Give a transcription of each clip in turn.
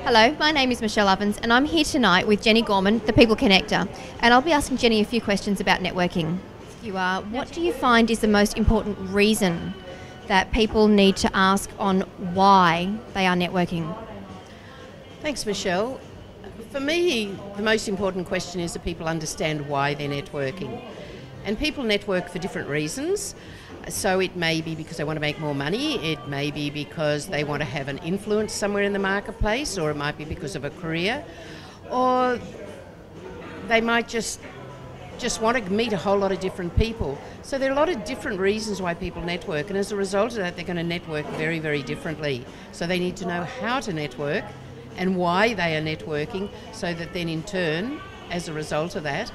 Hello, my name is Michelle Ovens and I'm here tonight with Jennie Gorman, the People Connector, and I'll be asking Jennie a few questions about networking. You are, what do you find is the most important reason that people need to ask on why they are networking? Thanks, Michelle. For me, the most important question is that people understand why they're networking. And people network for different reasons. So it may be because they want to make more money, it may be because they want to have an influence somewhere in the marketplace, or it might be because of a career, or they might just want to meet a whole lot of different people. So there are a lot of different reasons why people network, and as a result of that, they're going to network very, very differently. So they need to know how to network and why they are networking, so that then in turn, as a result of that,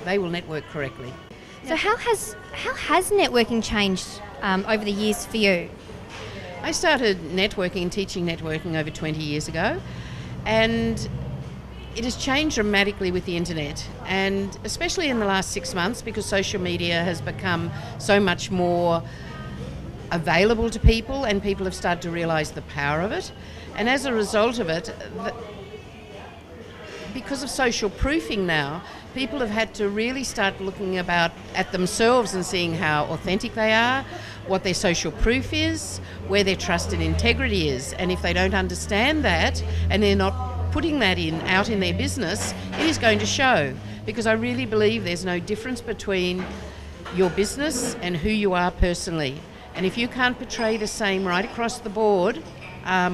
they will network correctly. So how has networking changed over the years for you? I started networking and teaching networking over 20 years ago, and it has changed dramatically with the internet, and especially in the last 6 months, because social media has become so much more available to people and people have started to realise the power of it. And as a result of it, because of social proofing now, people have had to really start looking at themselves and seeing how authentic they are, what their social proof is, where their trust and integrity is. And if they don't understand that and they're not putting that out in their business, it is going to show. Because I really believe there's no difference between your business and who you are personally. And if you can't portray the same right across the board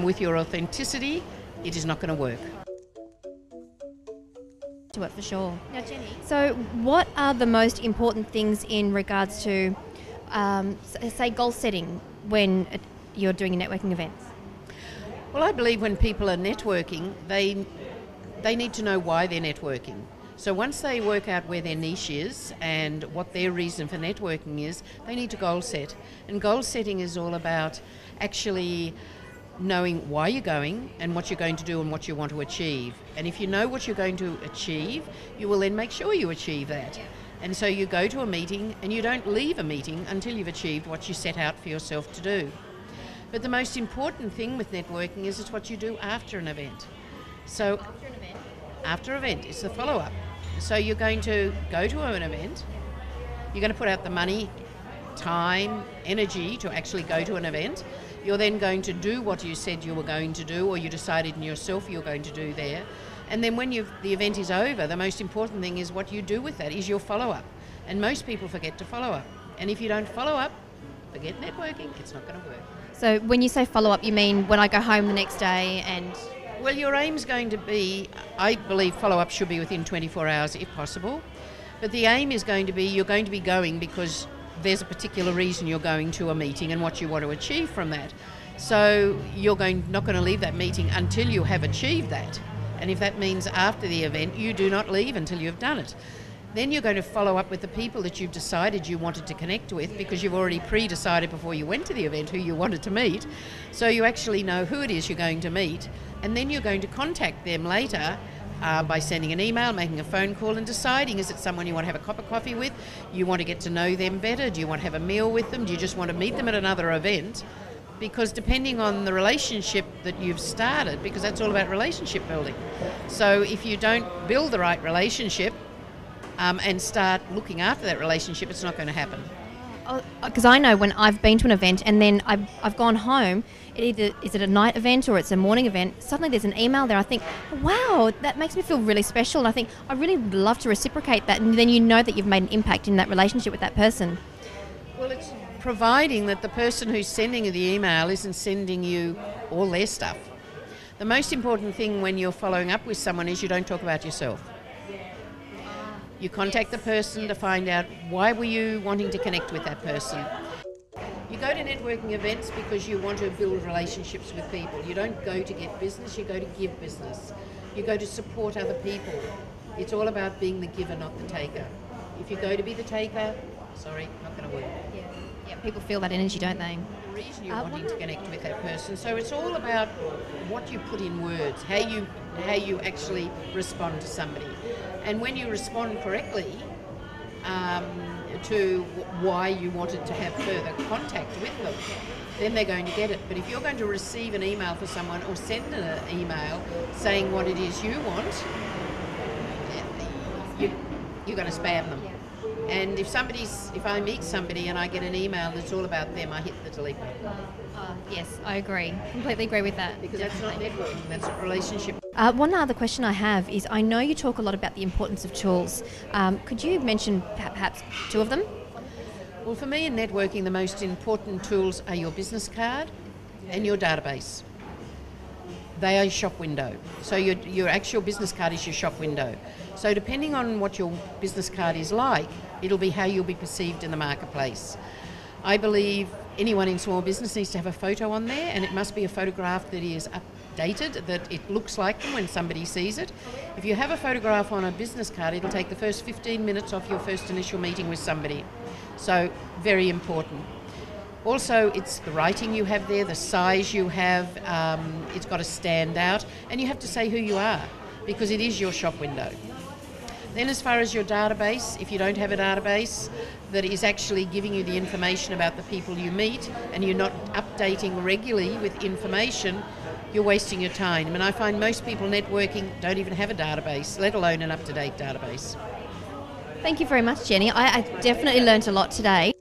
with your authenticity, it is not going to work. To it for sure. Now, Jennie, so what are the most important things in regards to, say, goal setting when you're doing networking events? Well, I believe when people are networking, they need to know why they're networking. So once they work out where their niche is and what their reason for networking is, they need to goal set. And goal setting is all about actually knowing why you're going and what you're going to do and what you want to achieve. And if you know what you're going to achieve, you will then make sure you achieve that. And so you go to a meeting and you don't leave a meeting until you've achieved what you set out for yourself to do. But the most important thing with networking is it's what you do after an event. So after an event, it's the follow-up. So you're going to go to an event, you're going to put out the money, time, energy to actually go to an event. You're then going to do what you said you were going to do, or you decided in yourself you're going to do there. And then when the event is over, the most important thing is what you do with that, is your follow-up. And most people forget to follow up. And if you don't follow up, forget networking, it's not going to work. So when you say follow-up, you mean when I go home the next day and... Well, your aim's going to be, I believe follow-up should be within 24 hours if possible. But the aim is going to be, you're going to be going because there's a particular reason you're going to a meeting and what you want to achieve from that. So you're not going to leave that meeting until you have achieved that. And if that means after the event, you do not leave until you've done it. Then you're going to follow up with the people that you've decided you wanted to connect with, because you've already pre-decided before you went to the event who you wanted to meet. So you actually know who it is you're going to meet. And then you're going to contact them later by sending an email, making a phone call and deciding, is it someone you want to have a cup of coffee with? You want to get to know them better? Do you want to have a meal with them? Do you just want to meet them at another event? Because depending on the relationship that you've started, because that's all about relationship building. So if you don't build the right relationship and start looking after that relationship, it's not going to happen. Because I know when I've been to an event and then I've gone home, is it a night event or it's a morning event, suddenly there's an email there. I think, wow, that makes me feel really special. And I think I really would love to reciprocate that. And then you know that you've made an impact in that relationship with that person. Well, it's providing that the person who's sending you the email isn't sending you all their stuff. The most important thing when you're following up with someone is you don't talk about yourself. You contact the person to find out why were you wanting to connect with that person. You go to networking events because you want to build relationships with people. You don't go to get business, you go to give business. You go to support other people. It's all about being the giver, not the taker. If you go to be the taker, sorry, not going to work. Yeah, people feel that energy, don't they? The reason you're wanting to connect with that person. So it's all about what you put in words, how you actually respond to somebody. And when you respond correctly, to why you wanted to have further contact with them, then they're going to get it. But if you're going to receive an email for someone or send an email saying what it is you want, you're going to spam them. And if I meet somebody and I get an email that's all about them, I hit the delete button. Yes, I agree. Completely agree with that. Because that's not networking, that's a relationship. One other question I have is, I know you talk a lot about the importance of tools. Could you mention perhaps two of them? Well, for me in networking, the most important tools are your business card and your database. They are your shop window. So your actual business card is your shop window. So depending on what your business card is like, it'll be how you'll be perceived in the marketplace. I believe anyone in small business needs to have a photo on there, and it must be a photograph that is updated, that it looks like them when somebody sees it. If you have a photograph on a business card, it'll take the first 15 minutes off your first initial meeting with somebody. So very important. Also, it's the writing you have there, the size you have, it's got to stand out, and you have to say who you are, because it is your shop window. Then as far as your database, if you don't have a database that is actually giving you the information about the people you meet, and you're not updating regularly with information, you're wasting your time. And I find most people networking don't even have a database, let alone an up-to-date database. Thank you very much, Jenny. I definitely learnt a lot today.